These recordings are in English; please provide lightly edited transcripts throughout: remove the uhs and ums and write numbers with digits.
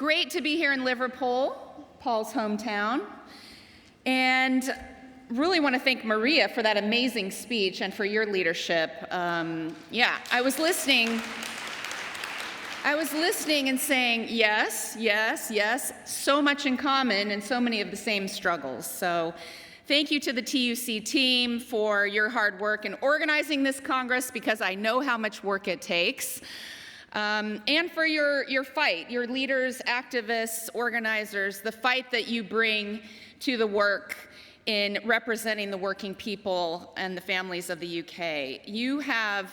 great to be here in Liverpool, Paul's hometown. And really want to thank Maria for that amazing speech and for your leadership. I was listening and saying, yes, yes, yes, so much in common and so many of the same struggles. So thank you to the TUC team for your hard work in organizing this Congress, because I know how much work it takes. And for your fight, your leaders, activists, organizers, the fight that you bring to the work in representing the working people and the families of the UK. You have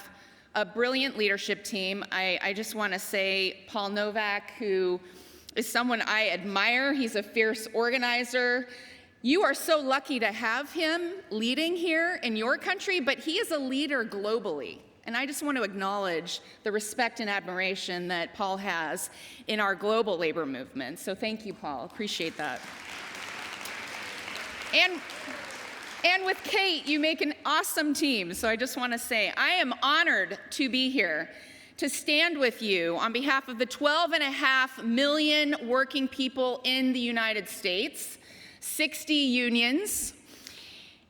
a brilliant leadership team. I just want to say Paul Novak, who is someone I admire. He's a fierce organizer. You are so lucky to have him leading here in your country, but he is a leader globally. And I just want to acknowledge the respect and admiration that Paul has in our global labor movement. So thank you, Paul. Appreciate that. And with Kate, you make an awesome team. So I just want to say, I am honored to be here to stand with you on behalf of the 12.5 million working people in the United States, 60 unions.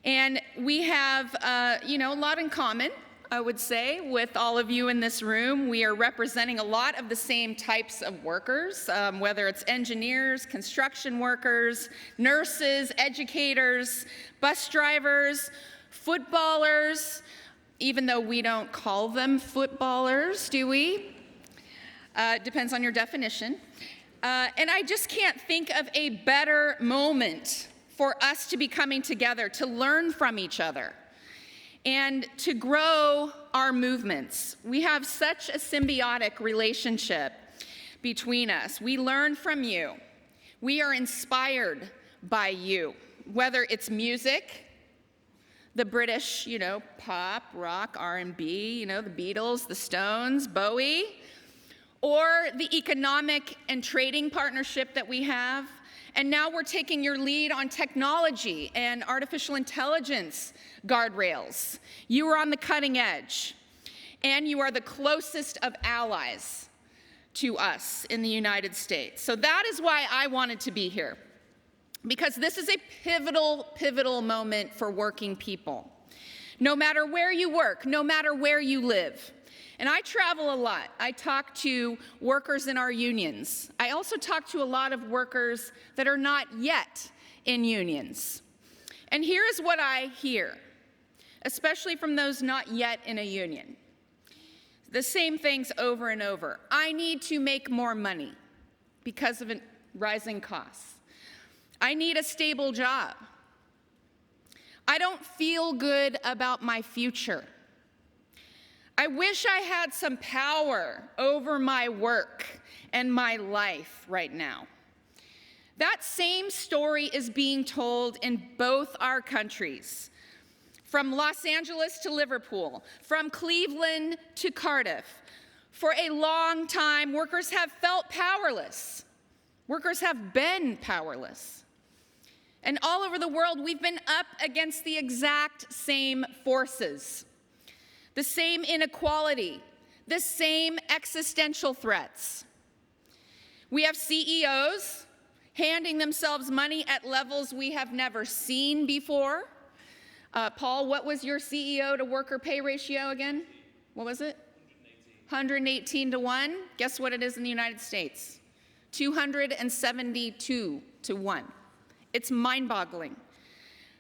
And we have, a lot in common, I would say, with all of you in this room. We are representing a lot of the same types of workers, whether it's engineers, construction workers, nurses, educators, bus drivers, footballers, even though we don't call them footballers, do we? Depends on your definition. And I just can't think of a better moment for us to be coming together, to learn from each other, and to grow our movements. We have such a symbiotic relationship between us. We learn from you. We are inspired by you, whether it's music, the British, pop, rock, R&B, the Beatles, the Stones, Bowie, or the economic and trading partnership that we have. And now we're taking your lead on technology and artificial intelligence guardrails. You are on the cutting edge, and you are the closest of allies to us in the United States. So that is why I wanted to be here, because this is a pivotal moment for working people. No matter where you work, no matter where you live. And I travel a lot. I talk to workers in our unions. I also talk to a lot of workers that are not yet in unions. And here's what I hear, especially from those not yet in a union. The same things over and over. I need to make more money because of rising costs. I need a stable job. I don't feel good about my future. I wish I had some power over my work and my life right now. That same story is being told in both our countries, from Los Angeles to Liverpool, from Cleveland to Cardiff. For a long time, workers have felt powerless. Workers have been powerless. And all over the world, we've been up against the exact same forces. The same inequality, the same existential threats. We have CEOs handing themselves money at levels we have never seen before. Paul, what was your CEO to worker pay ratio again? What was it? 118 to 1. Guess what it is in the United States? 272 to 1. It's mind-boggling.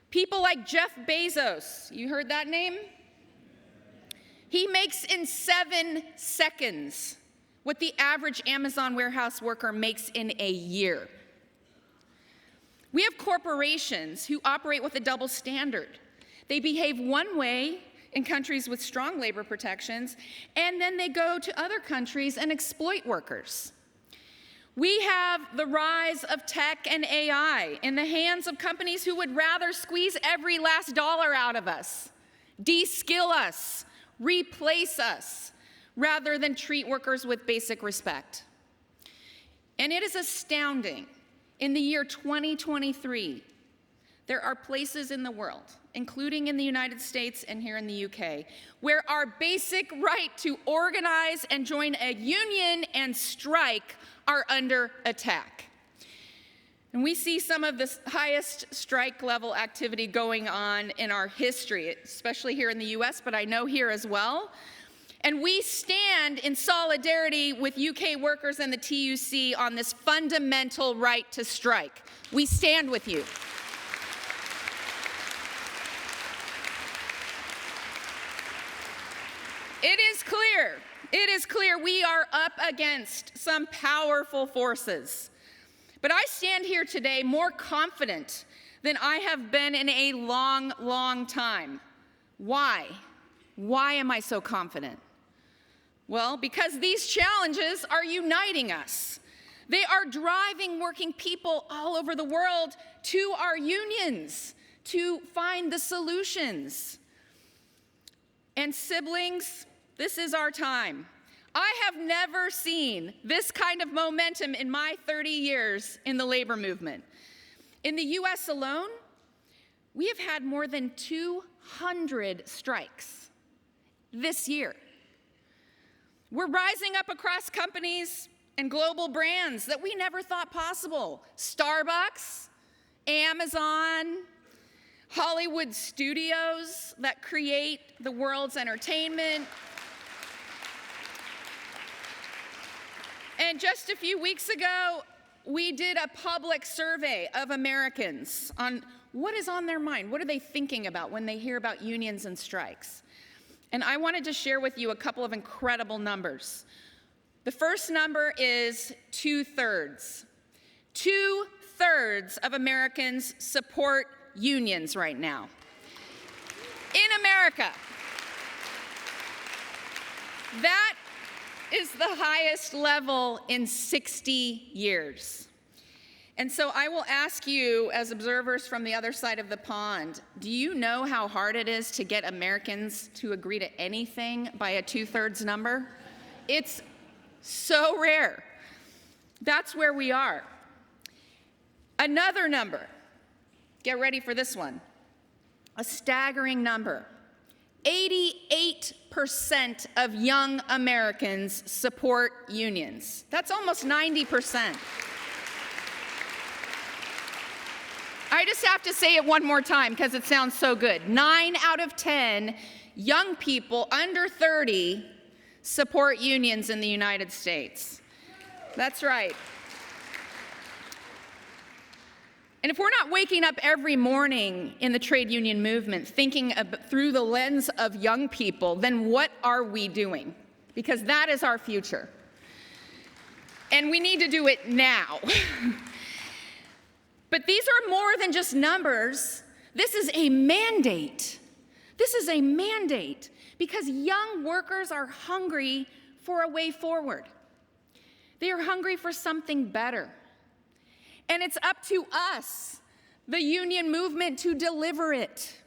People like Jeff Bezos, you heard that name? He makes in 7 seconds what the average Amazon warehouse worker makes in a year. We have corporations who operate with a double standard. They behave one way in countries with strong labor protections, and then they go to other countries and exploit workers. We have the rise of tech and AI in the hands of companies who would rather squeeze every last dollar out of us, de-skill us, replace us, rather than treat workers with basic respect. And it is astounding, in the year 2023, there are places in the world, including in the United States and here in the UK, where our basic right to organize and join a union and strike are under attack. And we see some of the highest strike level activity going on in our history, especially here in the US, but I know here as well. And we stand in solidarity with UK workers and the TUC on this fundamental right to strike. We stand with you. It is clear we are up against some powerful forces. But I stand here today more confident than I have been in a long, long time. Why? Why am I so confident? Well, because these challenges are uniting us. They are driving working people all over the world to our unions to find the solutions. And siblings, this is our time. I have never seen this kind of momentum in my 30 years in the labor movement. In the US alone, we have had more than 200 strikes this year. We're rising up across companies and global brands that we never thought possible. Starbucks, Amazon, Hollywood studios that create the world's entertainment. And just a few weeks ago, we did a public survey of Americans on what is on their mind. What are they thinking about when they hear about unions and strikes? And I wanted to share with you a couple of incredible numbers. The first number is 2/3. 2/3 of Americans support unions right now. In America. That is the highest level in 60 years. And so I will ask you, as observers from the other side of the pond, do you know how hard it is to get Americans to agree to anything by a 2/3 number? It's so rare. That's where we are. Another number, get ready for this one, a staggering number. 88% of young Americans support unions. That's almost 90%. I just have to say it one more time because it sounds so good. 9 out of 10 young people under 30 support unions in the United States. That's right. And if we're not waking up every morning in the trade union movement thinking through the lens of young people, then what are we doing? Because that is our future. And we need to do it now. But these are more than just numbers. This is a mandate. This is a mandate because young workers are hungry for a way forward. They are hungry for something better. And it's up to us, the union movement, to deliver it,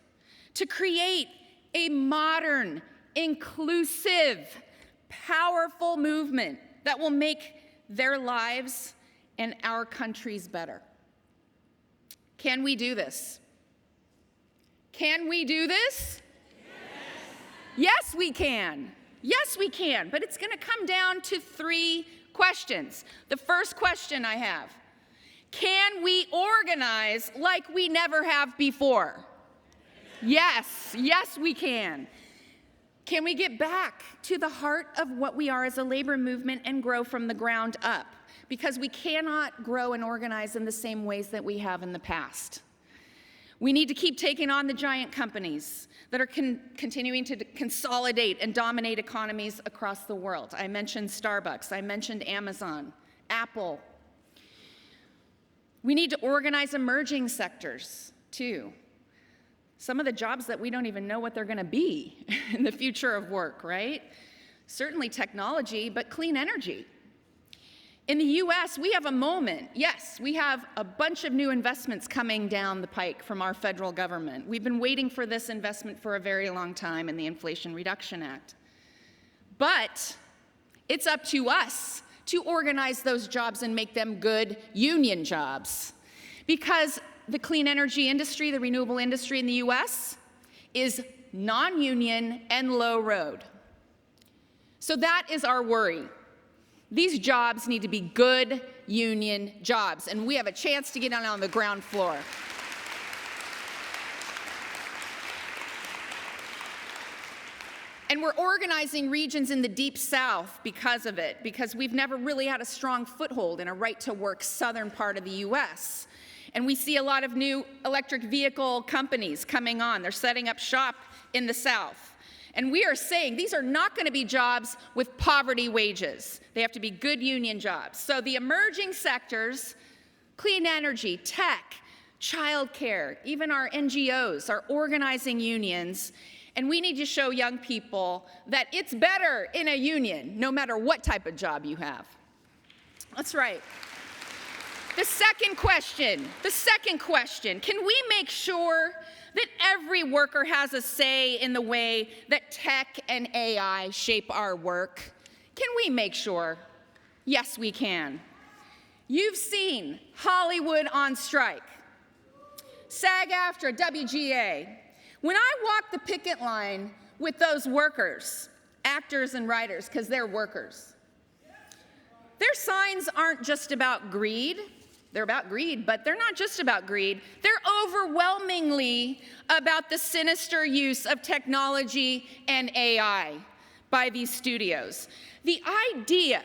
to create a modern, inclusive, powerful movement that will make their lives and our countries better. Can we do this? Can we do this? Yes, we can. Yes, we can. But it's going to come down to 3 questions. The first question I have, can we organize like we never have before? Yes, yes, we can. Can we get back to the heart of what we are as a labor movement and grow from the ground up? Because we cannot grow and organize in the same ways that we have in the past. We need to keep taking on the giant companies that are continuing to consolidate and dominate economies across the world. I mentioned Starbucks, I mentioned Amazon, Apple. We need to organize emerging sectors, too. Some of the jobs that we don't even know what they're going to be in the future of work, right? Certainly technology, but clean energy. In the US, we have a moment. Yes, we have a bunch of new investments coming down the pike from our federal government. We've been waiting for this investment for a very long time in the Inflation Reduction Act. But it's up to us to organize those jobs and make them good union jobs. Because the clean energy industry, the renewable industry in the US, is non-union and low road. So that is our worry. These jobs need to be good union jobs, and we have a chance to get on the ground floor. And we're organizing regions in the Deep South because of it, because we've never really had a strong foothold in a right-to-work southern part of the U.S. And we see a lot of new electric vehicle companies coming on. They're setting up shop in the South. And we are saying these are not going to be jobs with poverty wages. They have to be good union jobs. So the emerging sectors, clean energy, tech, childcare, even our NGOs are organizing unions. And we need to show young people that it's better in a union, no matter what type of job you have. That's right. The second question, can we make sure that every worker has a say in the way that tech and AI shape our work? Can we make sure? Yes, we can. You've seen Hollywood on strike, SAG-AFTRA, WGA. When I walk the picket line with those workers, actors and writers, because they're workers, their signs aren't just about greed. They're about greed, but they're not just about greed. They're overwhelmingly about the sinister use of technology and AI by these studios. The idea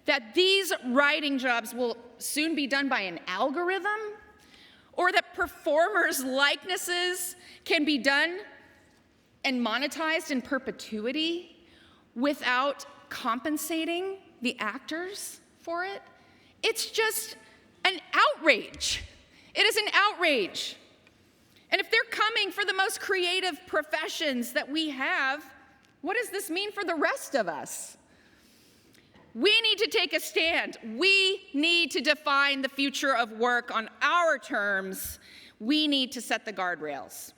that these writing jobs will soon be done by an algorithm, or that performers' likenesses can be done and monetized in perpetuity without compensating the actors for it, it's just an outrage. It is an outrage. And if they're coming for the most creative professions that we have, what does this mean for the rest of us? We need to take a stand. We need to define the future of work on our terms. We need to set the guardrails.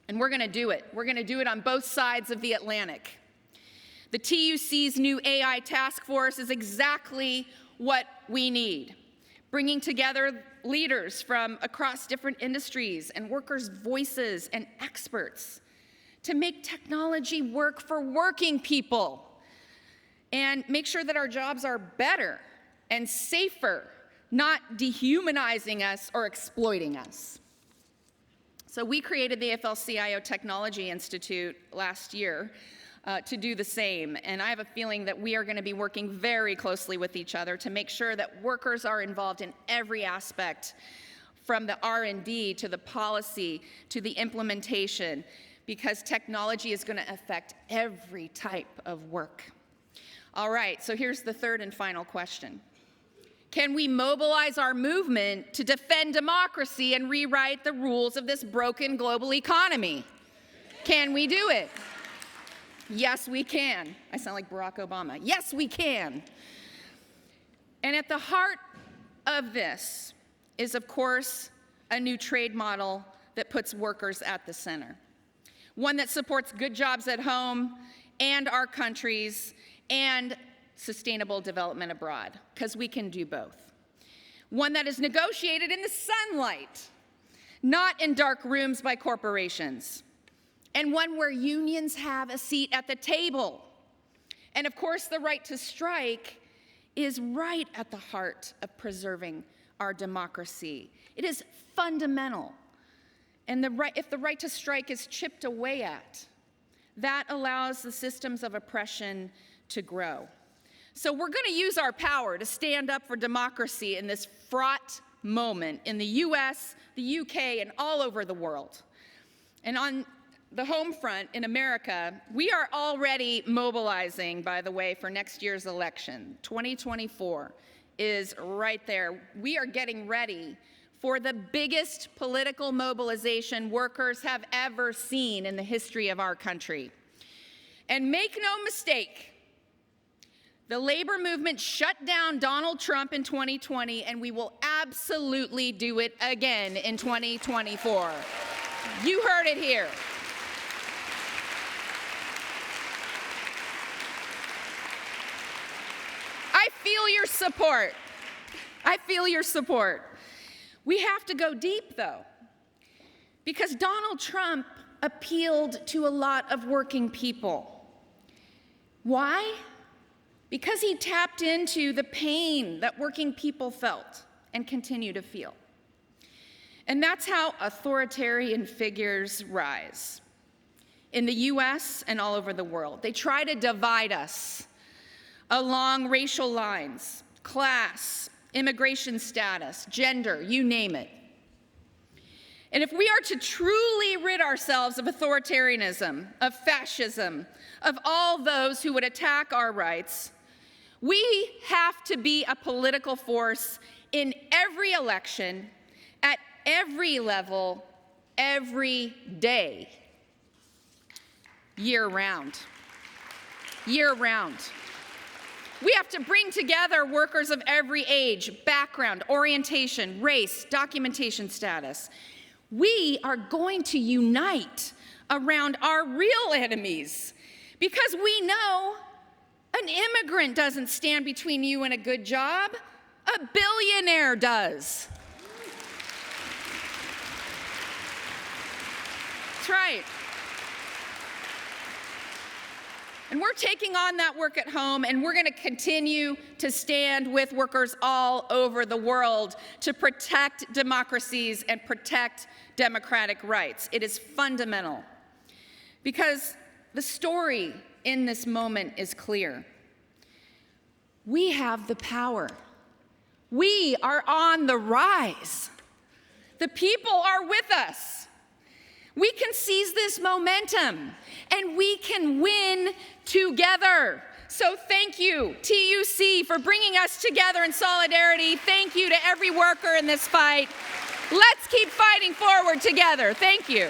And we're going to do it. We're going to do it on both sides of the Atlantic. The TUC's new AI task force is exactly what we need, bringing together leaders from across different industries and workers' voices and experts to make technology work for working people and make sure that our jobs are better and safer, not dehumanizing us or exploiting us. So we created the AFL-CIO Technology Institute last year to do the same, and I have a feeling that we are going to be working very closely with each other to make sure that workers are involved in every aspect, from the R&D to the policy to the implementation, because technology is going to affect every type of work. All right, so here's the third and final question. Can we mobilize our movement to defend democracy and rewrite the rules of this broken global economy? Can we do it? Yes, we can. I sound like Barack Obama. Yes, we can. And at the heart of this is, of course, a new trade model that puts workers at the center. One that supports good jobs at home and our countries and sustainable development abroad, because we can do both. One that is negotiated in the sunlight, not in dark rooms by corporations. And one where unions have a seat at the table. And of course, the right to strike is right at the heart of preserving our democracy. It is fundamental. And if the right to strike is chipped away at, that allows the systems of oppression to grow. So we're going to use our power to stand up for democracy in this fraught moment in the US, the UK, and all over the world. And on the home front in America, we are already mobilizing, by the way, for next year's election. 2024 is right there. We are getting ready for the biggest political mobilization workers have ever seen in the history of our country. And make no mistake, the labor movement shut down Donald Trump in 2020, and we will absolutely do it again in 2024. You heard it here. I feel your support. I feel your support. We have to go deep, though, because Donald Trump appealed to a lot of working people. Why? because he tapped into the pain that working people felt and continue to feel. And that's how authoritarian figures rise. In the US and all over the world, they try to divide us along racial lines, class, immigration status, gender, you name it. And if we are to truly rid ourselves of authoritarianism, of fascism, of all those who would attack our rights, we have to be a political force in every election, at every level, every day, year-round. Year-round. We have to bring together workers of every age, background, orientation, race, documentation status. We are going to unite around our real enemies because we know an immigrant doesn't stand between you and a good job. A billionaire does. That's right. And we're taking on that work at home, and we're going to continue to stand with workers all over the world to protect democracies and protect democratic rights. It is fundamental because the story in this moment is clear. We have the power. We are on the rise. The people are with us. We can seize this momentum, and we can win together. So thank you, TUC, for bringing us together in solidarity. Thank you to every worker in this fight. Let's keep fighting forward together. Thank you.